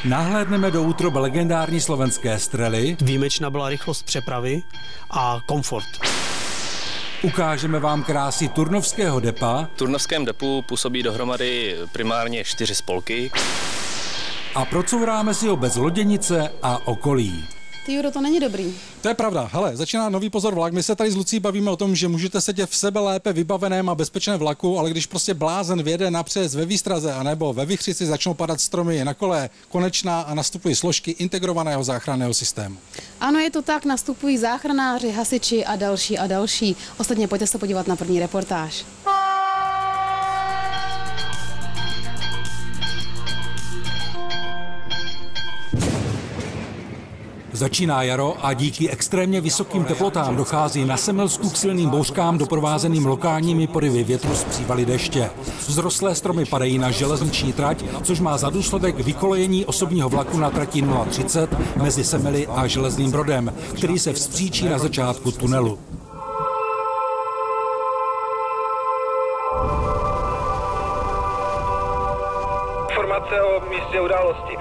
Nahlédneme do útrob legendární slovenské Strely. Výjimečná byla rychlost přepravy a komfort. Ukážeme vám krásy turnovského depa. V turnovském depu působí dohromady primárně 4 spolky. A procouráme si ho bez loděnice a okolí. Ty Juro, to není dobrý. To je pravda. Hele, začíná nový Pozor vlak. My se tady s Lucí bavíme o tom, že můžete sedět v sebe lépe vybaveném a bezpečném vlaku, ale když prostě blázen vjede napřes ve výstraze anebo ve Vichřici začnou padat stromy na kole, konečná a nastupují složky integrovaného záchranného systému. Ano, je to tak, nastupují záchranáři, hasiči a další a další. Ostatně pojďte se podívat na první reportáž. Začíná jaro a díky extrémně vysokým teplotám dochází na Semelsku k silným bouřkám doprovázeným lokálními porivy větru z přívaly deště. Vzrostlé stromy padají na železniční trať, což má za důsledek vykolejení osobního vlaku na trati 030 mezi Semily a Železným Brodem, který se vzpříčí na začátku tunelu. Informace o místě události.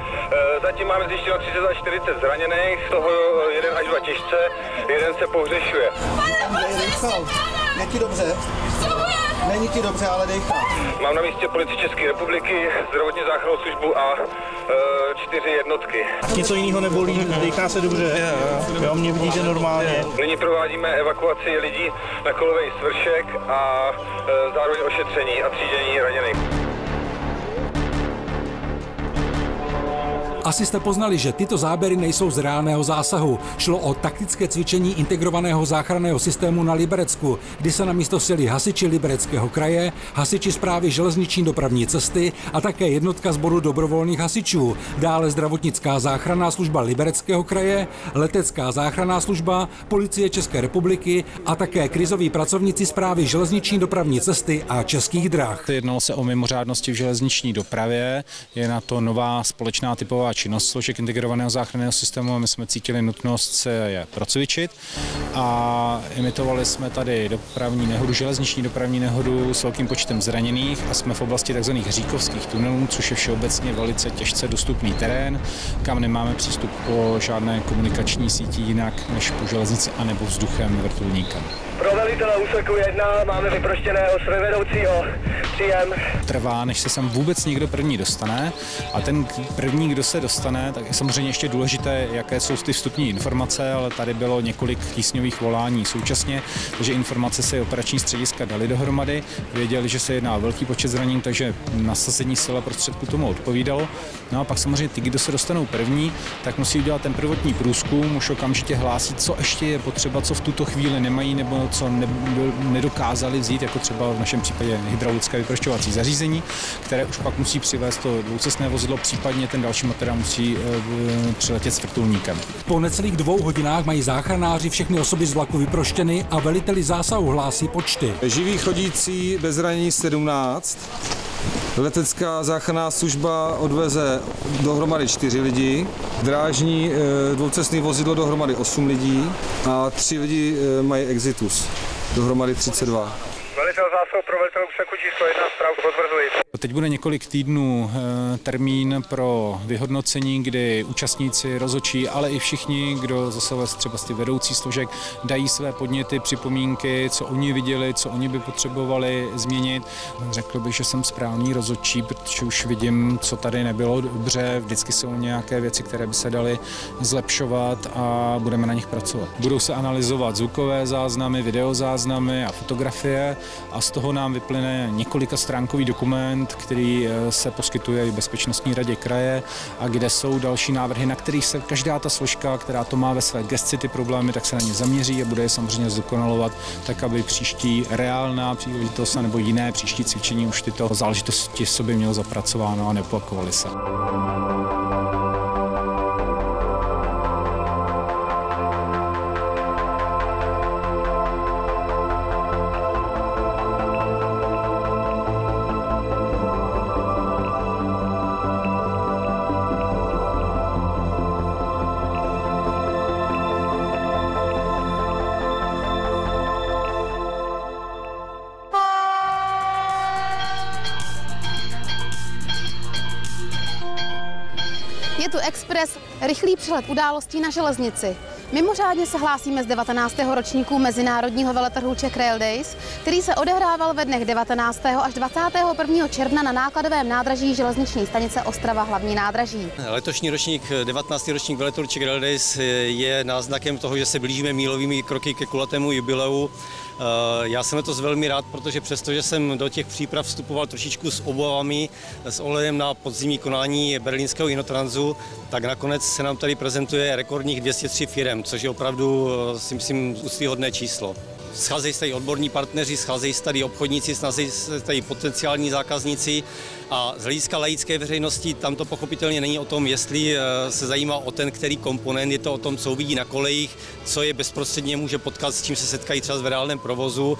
Zatím máme zjištěno 30 až 40 zraněných, z toho 1 až 2 těžce, jeden se pohřešuje. Není ti dobře? Není ti dobře, ale dejchá. Mám na místě Policii České republiky, zdravotní záchrannou službu a 4 jednotky. Něco jiného nebolí, dejchá se dobře. Jo, mě vidíte normálně. Nyní provádíme evakuaci lidí na kolovej svršek a zároveň ošetření a třídění raněných. Asi jste poznali, že tyto záběry nejsou z reálného zásahu. Šlo o taktické cvičení integrovaného záchranného systému na Liberecku, kdy se na místo sjeli hasiči Libereckého kraje, hasiči správy železniční dopravní cesty a také jednotka sboru dobrovolných hasičů. Dále zdravotnická záchranná služba Libereckého kraje, letecká záchranná služba, Policie České republiky a také krizoví pracovníci správy železniční dopravní cesty a Českých drah. Jednalo se o mimořádnosti v železniční dopravě, je na to nová společná typová činnost složek integrovaného záchranného systému a my jsme cítili nutnost se je procvičit a imitovali jsme tady železniční dopravní nehodu s velkým počtem zraněných a jsme v oblasti tzv. Říkovských tunelů, což je všeobecně velice těžce dostupný terén, kam nemáme přístup po žádné komunikační síti jinak než po železnici anebo vzduchem vrtulníkem. Pro velitele úseku 1 máme vyproštěného strojvedoucího příjem. Trvá, než se sem vůbec někdo první dostane a ten první, kdo se dostane, tak je samozřejmě ještě důležité, jaké jsou ty vstupní informace, ale tady bylo několik tísňových volání současně, takže informace se operační střediska dali dohromady, věděli, že se jedná o velký počet zranění, takže nasazení sil a prostředků tomu odpovídalo. No a pak samozřejmě ty, kdo se dostanou první, tak musí udělat ten prvotní průzkum, už okamžitě hlásit, co ještě je potřeba, co v tuto chvíli nemají nebo co nedokázali vzít, jako třeba v našem případě hydraulické vyprošťovací zařízení, které už pak musí přivést to dvoucestné vozidlo, případně ten další materiál musí přiletět s vrtulníkem. Po necelých 2 hodinách mají záchranáři všechny osoby z vlaku vyproštěny a veliteli zásahu hlásí počty. Živých chodící bez zranění 17. Letecká záchranná služba odveze dohromady 4 lidi, drážní dvoucestné vozidlo dohromady 8 lidí a 3 lidi mají exitus, dohromady 32. Velitel zásahu pro velitele úseku číslo 1 zprávu potvrzuji. Teď bude několik týdnů termín pro vyhodnocení, kdy účastníci, rozhodčí, ale i všichni, kdo zase třeba z těch vedoucí složek, dají své podněty, připomínky, co oni viděli, co oni by potřebovali změnit. Řekl bych, že jsem správný rozhodčí, protože už vidím, co tady nebylo dobře. Vždycky jsou nějaké věci, které by se daly zlepšovat a budeme na nich pracovat. Budou se analyzovat zvukové záznamy, videozáznamy a fotografie a z toho nám vyplyne několikastránkový dokument, který se poskytuje i Bezpečnostní radě kraje a kde jsou další návrhy, na kterých se každá ta složka, která to má ve své gesci ty problémy, tak se na ně zaměří a bude je samozřejmě zdokonalovat, tak aby příští reálná příležitost nebo jiné příští cvičení už tyto záležitosti sobě mělo zapracováno a neopakovaly se. Rychlý přehled událostí na železnici. Mimořádně se hlásíme z 19. ročníku Mezinárodního veletrhu Czech Rail Days, který se odehrával ve dnech 19. až 21. června na nákladovém nádraží železniční stanice Ostrava hlavní nádraží. Letošní ročník, 19. ročník veletrhu Czech Rail Days je náznakem toho, že se blížíme mílovými kroky ke kulatému jubileu. Já jsem letos velmi rád, protože přestože jsem do těch příprav vstupoval trošičku s obavami s ohledem na podzimní konání berlínského Inotransu, tak nakonec se nám tady prezentuje rekordních 203 firem, což je opravdu, si myslím, úctyhodné číslo. Scházejí se tady odborní partneři, scházejí se tady obchodníci, scházejí se tady potenciální zákazníci a z hlediska laické veřejnosti tam to pochopitelně není o tom, jestli se zajímá o ten, který komponent, je to o tom, co uvidí na kolejích, co je bezprostředně může potkat, s čím se setkají třeba v reálném provozu.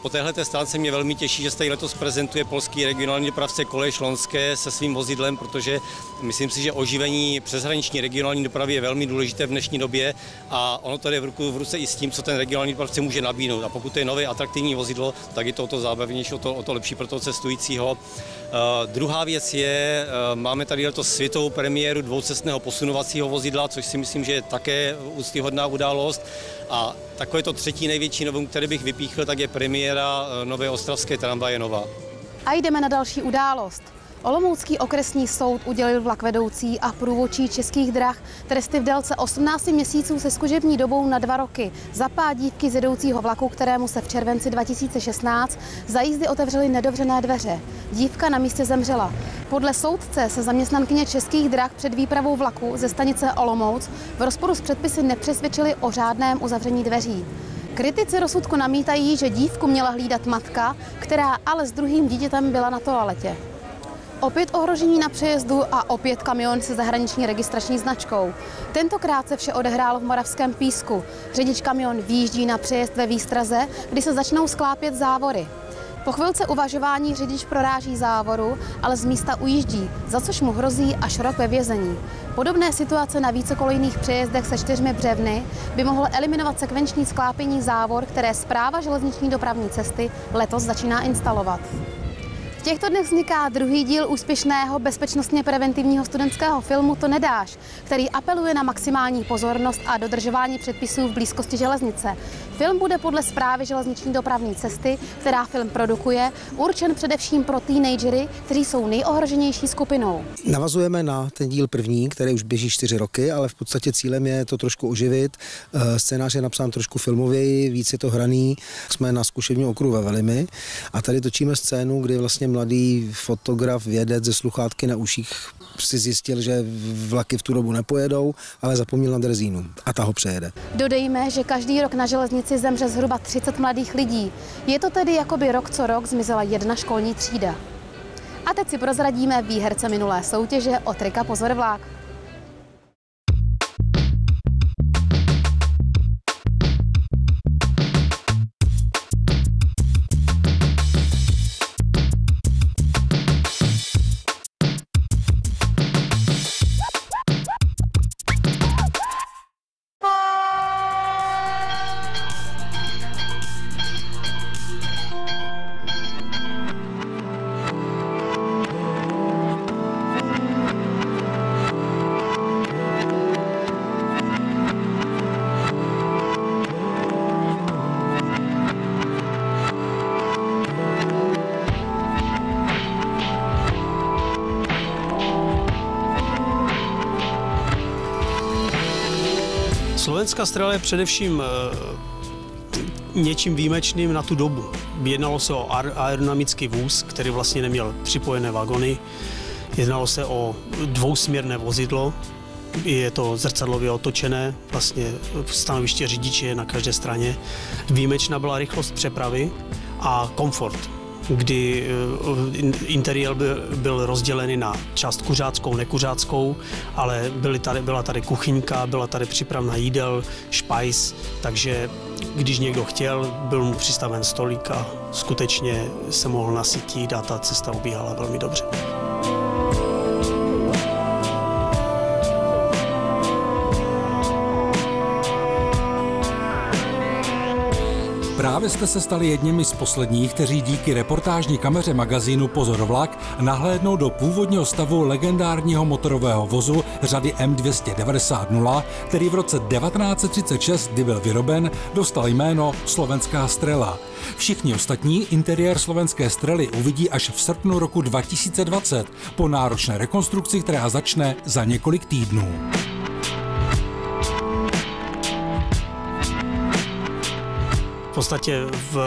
Po téhleté stránce mě velmi těší, že se tady letos prezentuje polský regionální dopravce Koleje Śląskie se svým vozidlem, protože myslím si, že oživení přeshraniční regionální dopravy je velmi důležité v dnešní době a ono to jde v ruku v ruce i s tím, co ten regionální dopravce může nabídnout. A pokud to je nové atraktivní vozidlo, tak je to o to zábavnější, o to lepší pro toho cestujícího. Druhá věc je, máme tady letos světovou premiéru dvoucestného posunovacího vozidla, což si myslím, že je také úctyhodná událost. A takové to třetí největší novum, které bych vypíchl, tak je premiéra nové ostravské tramvaje Nova. A jdeme na další událost. Olomoucký okresní soud udělil vlakvedoucí a průvodčí Českých drah tresty v délce 18 měsíců se zkušební dobou na 2 roky za pád dívky z jedoucího vlaku, kterému se v červenci 2016 za jízdy otevřely nedovřené dveře. Dívka na místě zemřela. Podle soudce se zaměstnankyně Českých drah před výpravou vlaku ze stanice Olomouc v rozporu s předpisy nepřesvědčili o řádném uzavření dveří. Kritici rozsudku namítají, že dívku měla hlídat matka, která ale s druhým dítětem byla na toaletě. Opět ohrožení na přejezdu a opět kamion se zahraniční registrační značkou. Tentokrát se vše odehrálo v Moravském Písku. Řidič kamion výjíždí na přejezd ve výstraze, kdy se začnou sklápět závory. Po chvilce uvažování řidič proráží závoru, ale z místa ujíždí, za což mu hrozí až rok ve vězení. Podobné situace na vícekolejných přejezdech se 4 břevny by mohlo eliminovat sekvenční sklápění závor, které Správa železniční dopravní cesty letos začíná instalovat. V těchto dnech vzniká druhý díl úspěšného bezpečnostně preventivního studentského filmu To nedáš, který apeluje na maximální pozornost a dodržování předpisů v blízkosti železnice. Film bude podle Správy železniční dopravní cesty, která film produkuje, určen především pro teenagery, kteří jsou nejohroženější skupinou. Navazujeme na ten díl první, který už běží 4 roky, ale v podstatě cílem je to trošku oživit. Scénář je napsán trošku filmověji, víc je to hraný. Jsme na zkušebním okruhu ve Velimi a tady točíme scénu, kdy vlastně mladý fotograf, vědec ze sluchátky na uších si zjistil, že vlaky v tu dobu nepojedou, ale zapomněl na drezínu a ta ho přejede. Dodejme, že každý rok na železnici zemře zhruba 30 mladých lidí. Je to tedy jakoby rok co rok zmizela 1 školní třída. A teď si prozradíme výherce minulé soutěže o trika Pozor vlak. Slovenská strela je především něčím výjimečným na tu dobu. Jednalo se o aerodynamický vůz, který vlastně neměl připojené vagony. Jednalo se o dvousměrné vozidlo. Je to zrcadlově otočené, vlastně stanoviště řidiče je na každé straně. Výjimečná byla rychlost přepravy a komfort, kdy interiér byl rozdělený na část kuřáckou, nekuřáckou, ale byla tady kuchyňka, byla tady přípravna jídel, špajs, takže když někdo chtěl, byl mu přistaven stolík a skutečně se mohl nasytit a ta cesta ubíhala velmi dobře. Právě jste se stali jedněmi z posledních, kteří díky reportážní kameře magazínu Pozor vlak nahlédnou do původního stavu legendárního motorového vozu řady M290, který v roce 1936, kdy byl vyroben, dostal jméno Slovenská strela. Všichni ostatní interiér slovenské strely uvidí až v srpnu roku 2020 po náročné rekonstrukci, která začne za několik týdnů. V podstatě v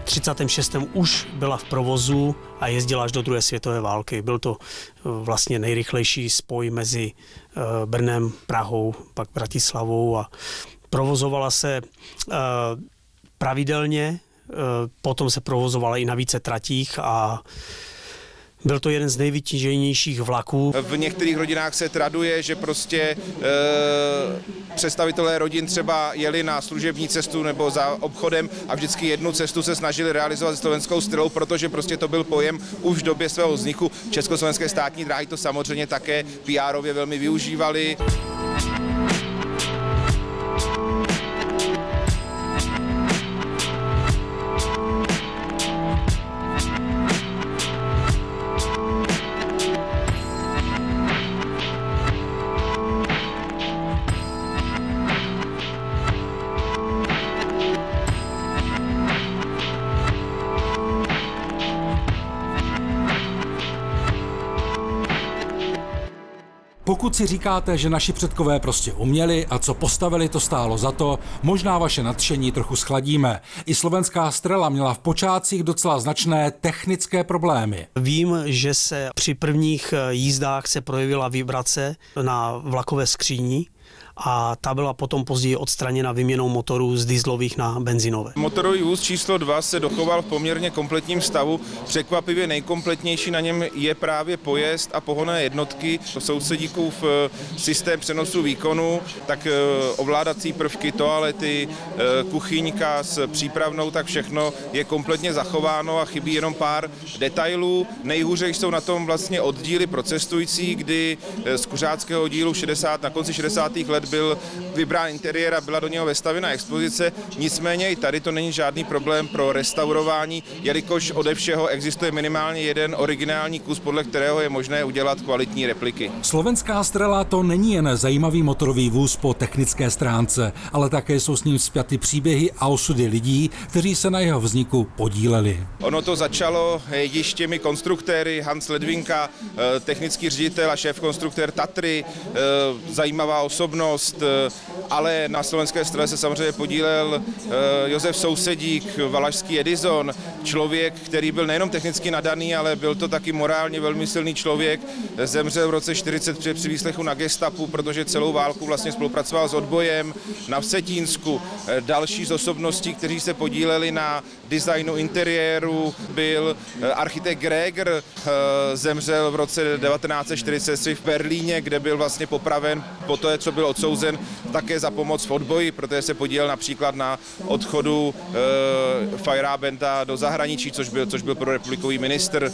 36. už byla v provozu a jezdila až do druhé světové války. Byl to vlastně nejrychlejší spoj mezi Brnem, Prahou, pak Bratislavou a provozovala se pravidelně, potom se provozovala i na více tratích a byl to jeden z nejvytíženějších vlaků. V některých rodinách se traduje, že prostě představitelé rodin třeba jeli na služební cestu nebo za obchodem a vždycky jednu cestu se snažili realizovat se slovenskou stylou, protože prostě to byl pojem už v době svého vzniku. Československé státní dráhy to samozřejmě také PR-ově velmi využívali. Pokud si říkáte, že naši předkové prostě uměli a co postavili, to stálo za to, možná vaše nadšení trochu schladíme. I slovenská strela měla v počátcích docela značné technické problémy. Vím, že se při prvních jízdách se projevila vibrace na vlakové skříni a ta byla potom později odstraněna výměnou motorů z dieselových na benzinové. Motorový vůz číslo 2 se dochoval v poměrně kompletním stavu. Překvapivě nejkompletnější na něm je právě pojezd a pohonné jednotky, sousedíkův systém přenosu výkonu, tak ovládací prvky, toalety, kuchyňka s přípravnou, tak všechno je kompletně zachováno a chybí jenom pár detailů. Nejhůře jsou na tom vlastně oddíly pro cestující, kdy z kuřáckého dílu na konci 60. let byl vybrán interiér a byla do něho vestavěna expozice, nicméně i tady to není žádný problém pro restaurování, jelikož ode všeho existuje minimálně jeden originální kus, podle kterého je možné udělat kvalitní repliky. Slovenská strela to není jen zajímavý motorový vůz po technické stránce, ale také jsou s ním spjaty příběhy a osudy lidí, kteří se na jeho vzniku podíleli. Ono to začalo již těmi konstruktéry, Hans Ledvinka, technický ředitel a šéf-konstruktér Tatry, zajímavá osobnost, ale na slovenské strele se samozřejmě podílel Josef Sousedík, valašský Edison, člověk, který byl nejenom technicky nadaný, ale byl to taky morálně velmi silný člověk. Zemřel v roce 1940 při výslechu na gestapu, protože celou válku vlastně spolupracoval s odbojem na Vsetínsku. Další z osobností, kteří se podíleli na designu interiéru, byl architekt Gregor, zemřel v roce 1943 v Berlíně, kde byl vlastně popraven po té, co byl odsouzen také za pomoc v odboji, protože se podílel například na odchodu Feyerabenda do zahraničí, což byl pro republikový ministr.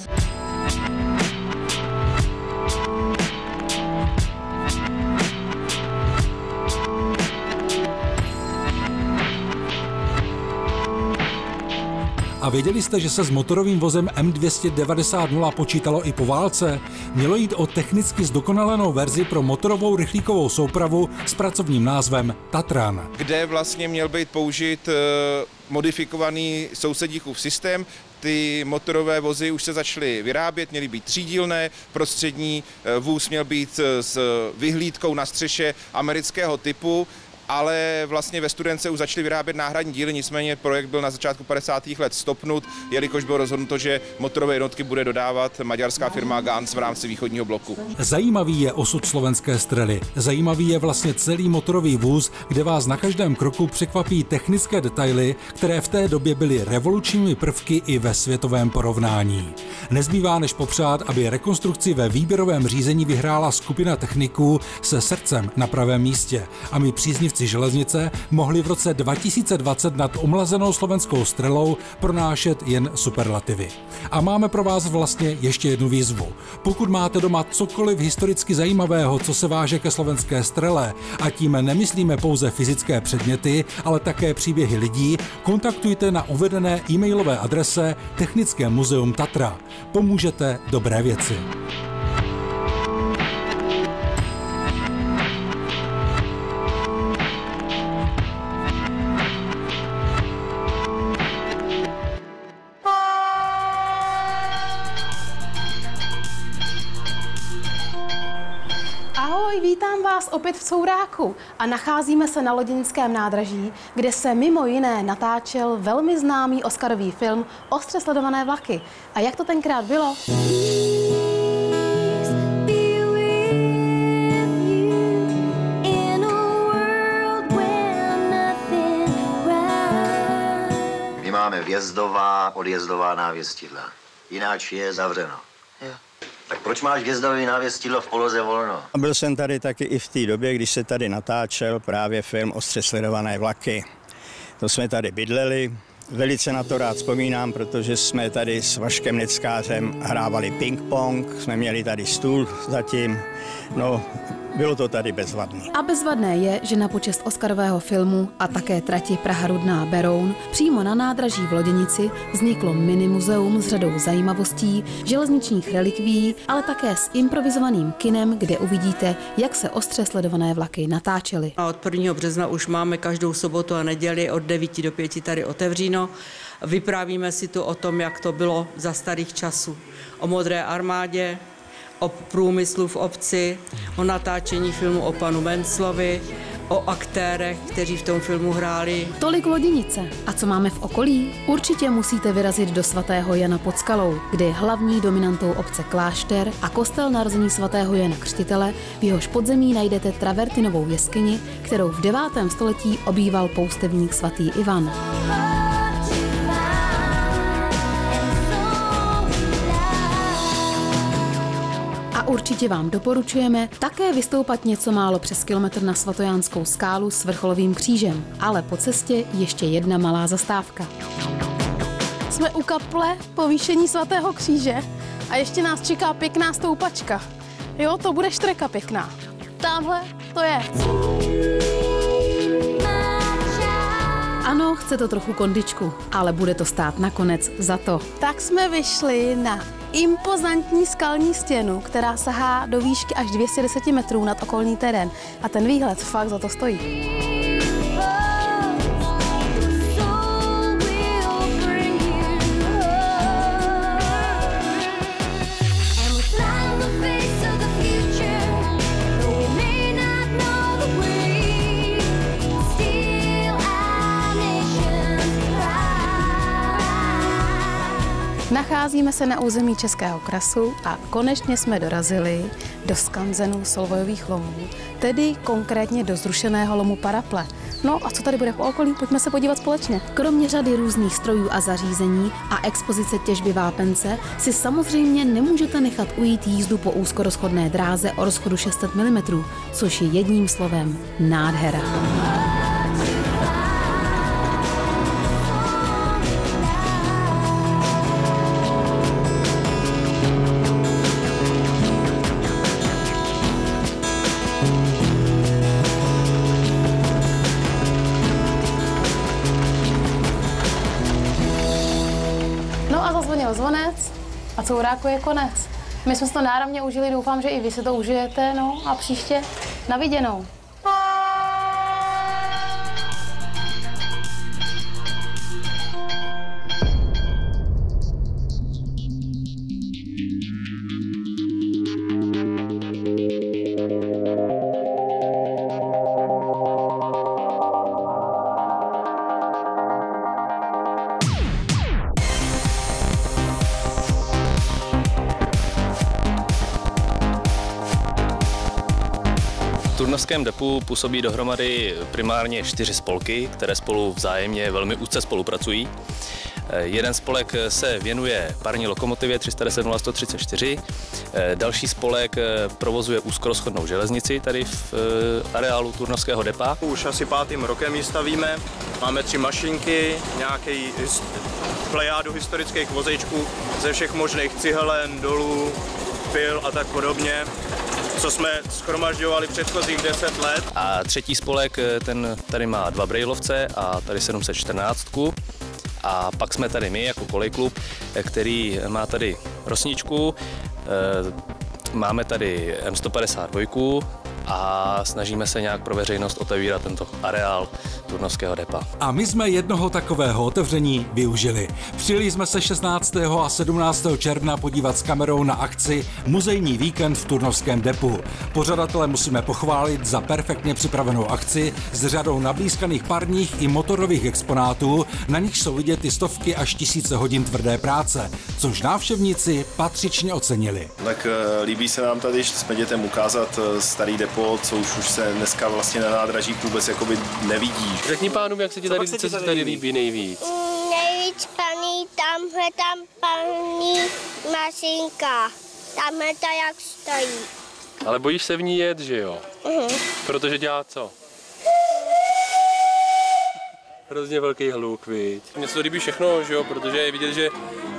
A věděli jste, že se s motorovým vozem M290 počítalo i po válce? Mělo jít o technicky zdokonalenou verzi pro motorovou rychlíkovou soupravu s pracovním názvem Tatran. Kde vlastně měl být použit modifikovaný sousedíkův systém. Ty motorové vozy už se začaly vyrábět, měly být třídílné, prostřední vůz měl být s vyhlídkou na střeše amerického typu, ale vlastně ve Studence už začali vyrábět náhradní díly, nicméně projekt byl na začátku 50. let stopnut, jelikož bylo rozhodnuto, že motorové jednotky bude dodávat maďarská firma Ganz v rámci východního bloku. Zajímavý je osud slovenské strely. Zajímavý je vlastně celý motorový vůz, kde vás na každém kroku překvapí technické detaily, které v té době byly revolučními prvky i ve světovém porovnání. Nezbývá než popřát, aby rekonstrukci ve výběrovém řízení vyhrála skupina techniků se srdcem na pravém místě a my příznivci pracovníci železnice mohli v roce 2020 nad omlazenou slovenskou Strelou pronášet jen superlativy. A máme pro vás vlastně ještě jednu výzvu. Pokud máte doma cokoliv historicky zajímavého, co se váže ke slovenské Strele, a tím nemyslíme pouze fyzické předměty, ale také příběhy lidí, kontaktujte na uvedené e-mailové adrese Technické muzeum Tatra. Pomůžete dobré věci. Ahoj, vítám vás opět v Couráku a nacházíme se na Loděnickém nádraží, kde se mimo jiné natáčel velmi známý oscarový film Ostře sledované vlaky. A jak to tenkrát bylo? My máme vjezdová, odjezdová návěstidla. Jináč je zavřeno. Tak proč máš vjezdový návěstidlo v poloze volno? Byl jsem tady taky i v té době, když se tady natáčel právě film Ostře sledované vlaky. To jsme tady bydleli. Velice na to rád vzpomínám, protože jsme tady s Vaškem Neckářem hrávali ping-pong, jsme měli tady stůl zatím. No, bylo to tady bezvadné. A bezvadné je, že na počest oscarového filmu a také trati Praha-Rudná Beroun přímo na nádraží v Loděnici vzniklo mini muzeum s řadou zajímavostí, železničních relikví, ale také s improvizovaným kinem, kde uvidíte, jak se ostře sledované vlaky natáčely. A od 1. března už máme každou sobotu a neděli od 9 do 5 tady otevříno. Vyprávíme si tu o tom, jak to bylo za starých časů. O Modré armádě, o průmyslu v obci, o natáčení filmu o panu Menclovi, o aktérech, kteří v tom filmu hráli. Tolik Loděnice. A co máme v okolí? Určitě musíte vyrazit do svatého Jana pod Skalou, kde je hlavní dominantou obce klášter a kostel narození svatého Jana Křtitele, v jehož podzemí najdete travertinovou jeskyni, kterou v 9. století obýval poustevník svatý Ivan. A určitě vám doporučujeme také vystoupat něco málo přes kilometr na Svatojánskou skálu s vrcholovým křížem, ale po cestě ještě jedna malá zastávka. Jsme u kaple povýšení svatého kříže a ještě nás čeká pěkná stoupačka. Jo, to bude štreka pěkná. Tamhle to je. Ano, chce to trochu kondičku, ale bude to stát nakonec za to. Tak jsme vyšli na impozantní skalní stěnu, která sahá do výšky až 210 metrů nad okolní terén. A ten výhled fakt za to stojí. Nacházíme se na území Českého krasu a konečně jsme dorazili do skanzenů Solvojových lomů, tedy konkrétně do zrušeného lomu Paraple. No a co tady bude po okolí? Pojďme se podívat společně. Kromě řady různých strojů a zařízení a expozice těžby vápence si samozřejmě nemůžete nechat ujít jízdu po úzkorozchodné dráze o rozchodu 600 mm, což je jedním slovem nádhera. Zazvonil zvonec a Couráku je konec. My jsme si to náramně užili, doufám, že i vy si to užijete, no a příště na viděnou. V Turnovském depu působí dohromady primárně 4 spolky, které spolu vzájemně velmi úzce spolupracují. Jeden spolek se věnuje parní lokomotivě 310 0134, další spolek provozuje úzkorozchodnou železnici tady v areálu Turnovského depa. Už asi 5. rokem ji stavíme, máme 3 mašinky, nějaký plejádu historických vozečků ze všech možných cihelen, dolů, pil a tak podobně, co jsme shromažďovali předchozích 10 let. A třetí spolek, ten tady má 2 brejlovce a tady 714. A pak jsme tady my jako kolejklub, který má tady rosničku, máme tady M152 a snažíme se nějak pro veřejnost otevírat tento areál Turnovského depa. A my jsme jednoho takového otevření využili. Přijeli jsme se 16. a 17. června podívat s kamerou na akci Muzejní víkend v Turnovském depu. Pořadatele musíme pochválit za perfektně připravenou akci s řadou nablízkaných parních i motorových exponátů, na nich jsou vidět i stovky až tisíce hodin tvrdé práce, což návštěvníci patřičně ocenili. Tak líbí se nám tady, že jsme dětem ukázat starý depo, co už se dneska vlastně na nádražích vůbec jakoby nevidí. Řekni pánům, jak se ti tady líbí nejvíc. Nejvíc paní, tamhle tam paní mašinka. Tamhle ta jak stojí. Ale bojíš se v ní jet, že jo? Protože dělá co? Hrozně velký hluk, viď? Mně se to líbí všechno, že jo? Protože je vidět, že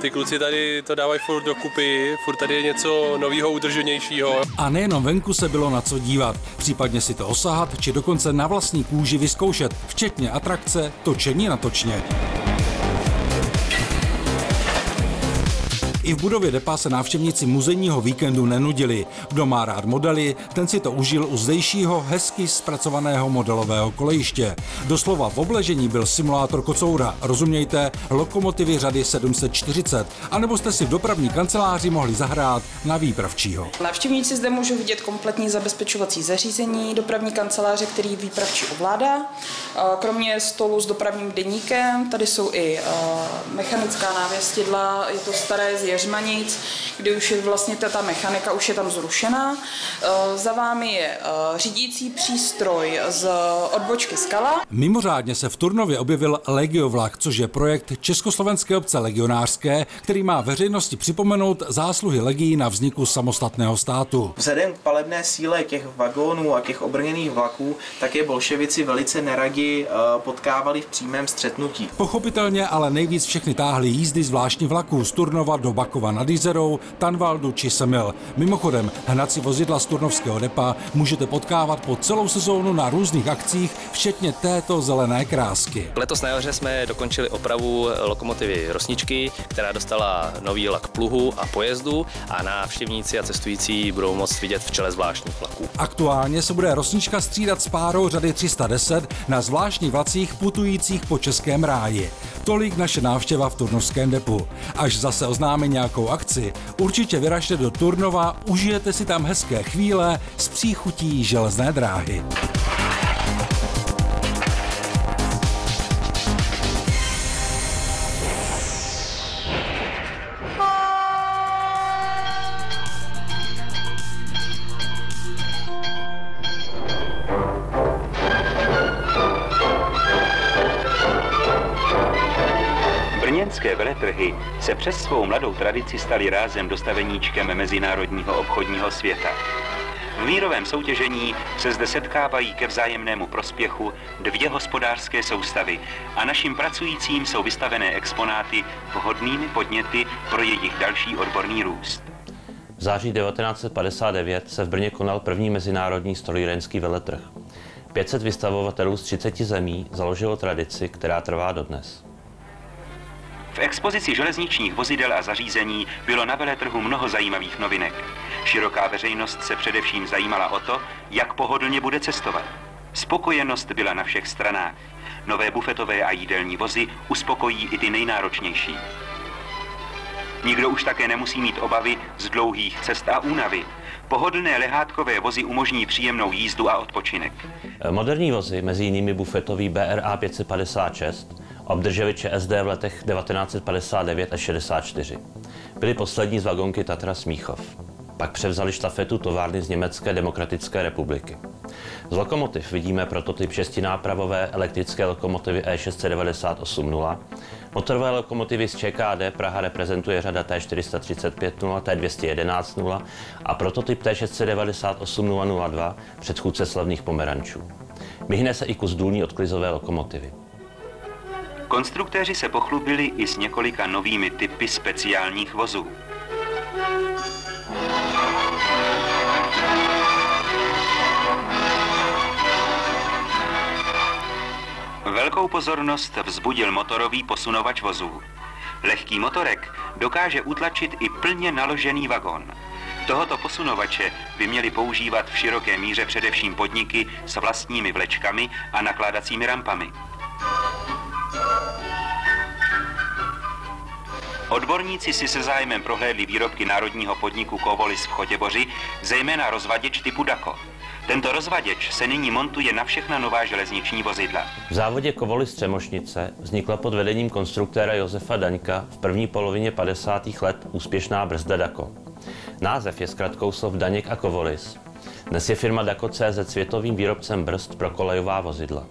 ty kluci tady to dávají furt dokupy, furt tady je něco nového, udrženějšího. A nejenom venku se bylo na co dívat, případně si to osahat, či dokonce na vlastní kůži vyzkoušet, včetně atrakce točení na točně. I v budově depa se návštěvníci muzejního víkendu nenudili. Kdo má rád modely, ten si to užil u zdejšího hezky zpracovaného modelového kolejiště. Doslova v obležení byl simulátor kocoura, rozumějte, lokomotivy řady 740, anebo jste si v dopravní kanceláři mohli zahrát na výpravčího. Návštěvníci zde můžou vidět kompletní zabezpečovací zařízení dopravní kanceláře, který výpravčí ovládá. Kromě stolu s dopravním deníkem, tady jsou i mechanická návěstidla, je to staré z Jeřmanic, kdy už je vlastně ta mechanika už je tam zrušená. Za vámi je řídící přístroj z odbočky Skala. Mimořádně se v Turnově objevil Legiovlak, což je projekt Československé obce legionářské, který má veřejnosti připomenout zásluhy legií na vzniku samostatného státu. Vzhledem k palebné síle těch vagónů a těch obrněných vlaků, tak je bolševici velice neradi potkávali v přímém střetnutí. Pochopitelně ale nejvíc všechny táhly jízdy zvláštní vlaků z Turnova do Bakova nad Jizerou, Tanvaldu či Semil. Mimochodem, hnací vozidla z Turnovského depa můžete potkávat po celou sezónu na různých akcích, včetně této zelené krásky. Letos na jaře jsme dokončili opravu lokomotivy Rosničky, která dostala nový lak pluhu a pojezdu a návštěvníci a cestující budou moct vidět v čele zvláštních vlaků. Aktuálně se bude Rosnička střídat s párou řady 310 na zvláštních vlacích putujících po Českém ráji. Tolik naše návštěva v Turnovském depu. Až zase oznámí nějakou akci, určitě vyražte do Turnova, užijete si tam hezké chvíle s příchutí železné dráhy. Brněnské veletrhy se přes svou mladou tradici staly rázem dostaveníčkem mezinárodního obchodního světa. V mírovém soutěžení se zde setkávají ke vzájemnému prospěchu dvě hospodářské soustavy a našim pracujícím jsou vystavené exponáty vhodnými podněty pro jejich další odborný růst. V září 1959 se v Brně konal první mezinárodní strojírenský veletrh. 500 vystavovatelů z 30 zemí založilo tradici, která trvá dodnes. V expozici železničních vozidel a zařízení bylo na veletrhu mnoho zajímavých novinek. Široká veřejnost se především zajímala o to, jak pohodlně bude cestovat. Spokojenost byla na všech stranách. Nové bufetové a jídelní vozy uspokojí i ty nejnáročnější. Nikdo už také nemusí mít obavy z dlouhých cest a únavy. Pohodlné lehátkové vozy umožní příjemnou jízdu a odpočinek. Moderní vozy, mezi jinými bufetový BRA 556, obdrželi ČSD v letech 1959 až 64. Byly poslední z vagonky Tatra Smíchov. Pak převzali štafetu továrny z Německé demokratické republiky. Z lokomotiv vidíme prototyp šestinápravové elektrické lokomotivy E698-0, Motorové lokomotivy z ČKD Praha reprezentuje řada T435-0, T211-0 a prototyp T698-002, předchůdce slavných Pomerančů. Myhne se i kus důlní odklizové lokomotivy. Konstruktéři se pochlubili i s několika novými typy speciálních vozů. Velkou pozornost vzbudil motorový posunovač vozů. Lehký motorek dokáže utlačit i plně naložený vagón. Tohoto posunovače by měli používat v široké míře především podniky s vlastními vlečkami a nakládacími rampami. Odborníci si se zájmem prohlédli výrobky národního podniku Kovolis v Chotěboři, zejména rozvaděč typu Dako. Tento rozvaděč se nyní montuje na všechna nová železniční vozidla. V závodě Kovolis Třemošnice vznikla pod vedením konstruktéra Josefa Daňka v první polovině 50. let úspěšná brzda Dako. Název je zkratkou slov Daněk a Kovolis. Dnes je firma Dako.cz světovým výrobcem brzd pro kolejová vozidla.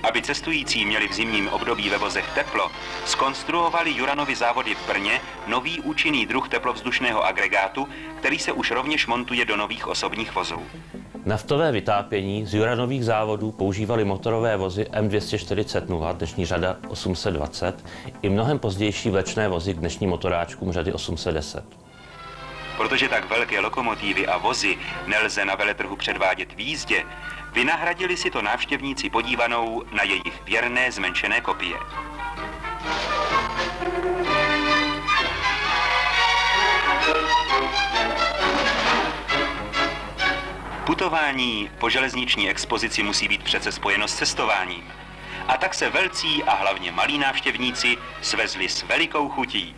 Aby cestující měli v zimním období ve vozech teplo, zkonstruovali Juranovy závody v Brně nový účinný druh teplovzdušného agregátu, který se už rovněž montuje do nových osobních vozů. Naftové vytápění z Juranových závodů používaly motorové vozy M240-0, dnešní řada 820, i mnohem pozdější vlečné vozy k dnešním motoráčkům řady 810. Protože tak velké lokomotivy a vozy nelze na veletrhu předvádět v jízdě, vynahradili si to návštěvníci podívanou na jejich věrné zmenšené kopie. Putování po železniční expozici musí být přece spojeno s cestováním. A tak se velcí a hlavně malí návštěvníci svezli s velikou chutí.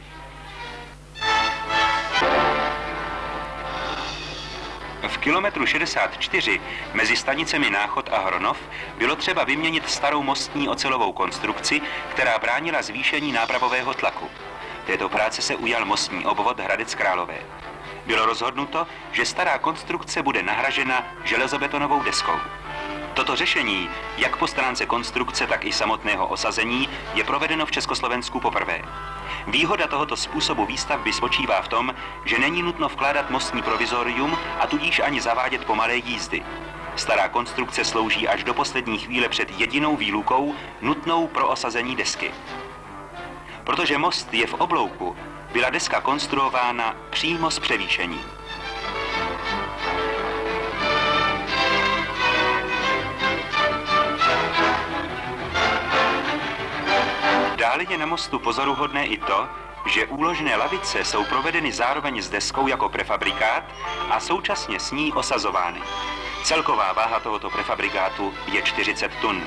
V kilometru 64 mezi stanicemi Náchod a Hronov bylo třeba vyměnit starou mostní ocelovou konstrukci, která bránila zvýšení nápravového tlaku. Této práce se ujal mostní obvod Hradec Králové. Bylo rozhodnuto, že stará konstrukce bude nahražena železobetonovou deskou. Toto řešení, jak po stránce konstrukce, tak i samotného osazení, je provedeno v Československu poprvé. Výhoda tohoto způsobu výstavby spočívá v tom, že není nutno vkládat mostní provizorium a tudíž ani zavádět pomalé jízdy. Stará konstrukce slouží až do poslední chvíle před jedinou výlukou, nutnou pro osazení desky. Protože most je v oblouku, byla deska konstruována přímo z převýšení. Dále je na mostu pozoruhodné i to, že úložné lavice jsou provedeny zároveň s deskou jako prefabrikát a současně s ní osazovány. Celková váha tohoto prefabrikátu je 40 tun.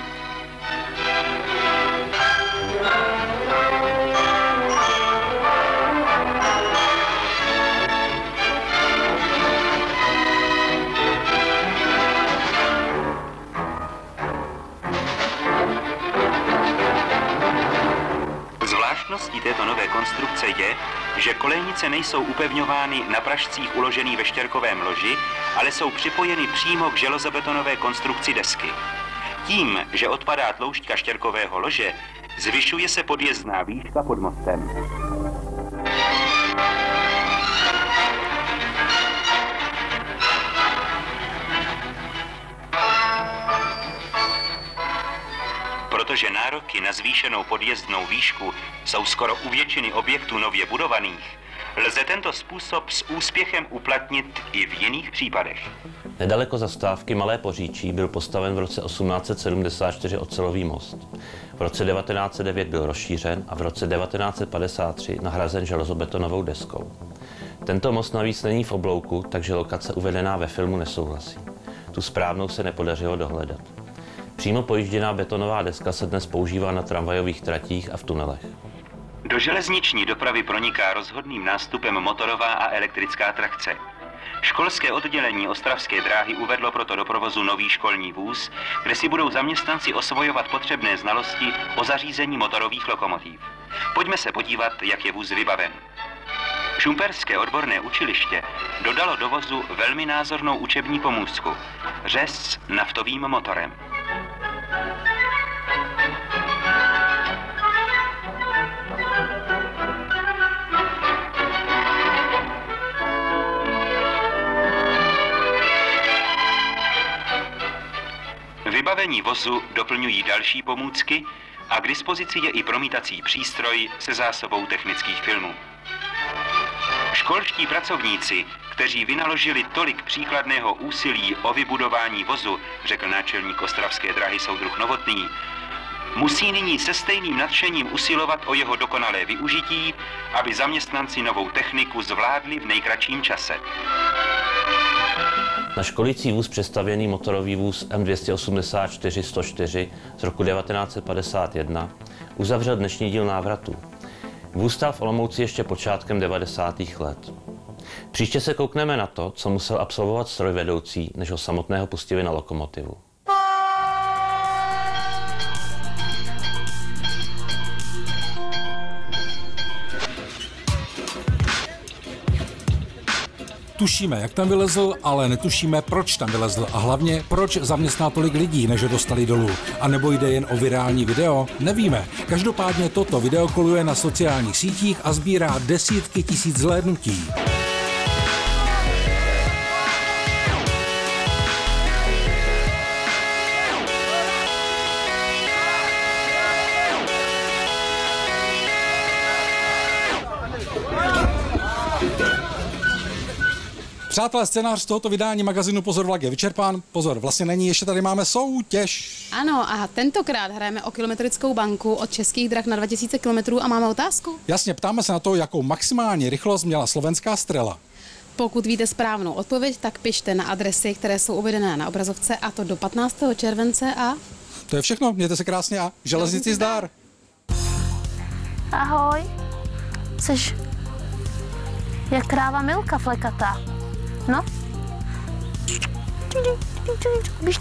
Zvláštností této nové konstrukce je, že kolejnice nejsou upevňovány na pražcích uložený ve štěrkovém loži, ale jsou připojeny přímo k železobetonové konstrukci desky. Tím, že odpadá tloušťka štěrkového lože, zvyšuje se podjezdná výška pod mostem. Protože nároky na zvýšenou podjezdnou výšku jsou skoro u většiny objektů nově budovaných, lze tento způsob s úspěchem uplatnit i v jiných případech. Nedaleko zastávky Malé Poříčí byl postaven v roce 1874 ocelový most. V roce 1909 byl rozšířen a v roce 1953 nahrazen železobetonovou deskou. Tento most navíc není v oblouku, takže lokace uvedená ve filmu nesouhlasí. Tu správnou se nepodařilo dohledat. Přímo pojížděná betonová deska se dnes používá na tramvajových tratích a v tunelech. Do železniční dopravy proniká rozhodným nástupem motorová a elektrická trakce. Školské oddělení Ostravské dráhy uvedlo proto do provozu nový školní vůz, kde si budou zaměstnanci osvojovat potřebné znalosti o zařízení motorových lokomotiv. Pojďme se podívat, jak je vůz vybaven. Šumperské odborné učiliště dodalo do vozu velmi názornou učební pomůcku – řez s naftovým motorem. vozu doplňují další pomůcky a k dispozici je i promítací přístroj se zásobou technických filmů. Školští pracovníci, kteří vynaložili tolik příkladného úsilí o vybudování vozu, řekl náčelník Ostravské dráhy soudruh Novotný, musí nyní se stejným nadšením usilovat o jeho dokonalé využití, aby zaměstnanci novou techniku zvládli v nejkratším čase. Na školící vůz přestavěný motorový vůz M284-104 z roku 1951 uzavřel dnešní díl návratu. Vůz stál v Olomouci ještě počátkem 90. let. Příště se koukneme na to, co musel absolvovat strojvedoucí, než ho samotného pustili na lokomotivu. Tušíme, jak tam vylezl, ale netušíme, proč tam vylezl a hlavně, proč zaměstná tolik lidí, než ho dostali dolů. A nebo jde jen o virální video? Nevíme. Každopádně toto video koluje na sociálních sítích a sbírá desítky tisíc zhlédnutí. Přátelé, scénář z tohoto vydání magazínu Pozor, vlak je vyčerpán. Pozor, vlastně není, ještě tady máme soutěž. Ano, a tentokrát hrajeme o kilometrickou banku od Českých drah na 2000 kilometrů a máme otázku. Jasně, ptáme se na to, jakou maximální rychlost měla slovenská Strela. Pokud víte správnou odpověď, tak pište na adresy, které jsou uvedené na obrazovce, a to do 15. července a... To je všechno, mějte se krásně a železnici zdar. Ahoj, jseš jak kráva Milka flekatá. No.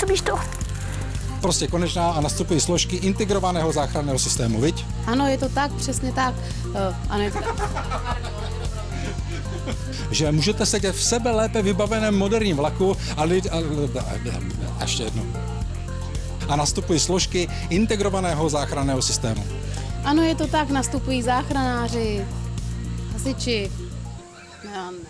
Bíž to. Prostě konečná a nastupují složky integrovaného záchranného systému, viď? Ano, je to tak, přesně tak. Ano, je to tak. Že můžete sedět v sebe lépe vybaveném moderním vlaku a ještě jednou. A nastupují složky integrovaného záchranného systému. Ano, je to tak, nastupují záchranáři, hasiči. Já nevím.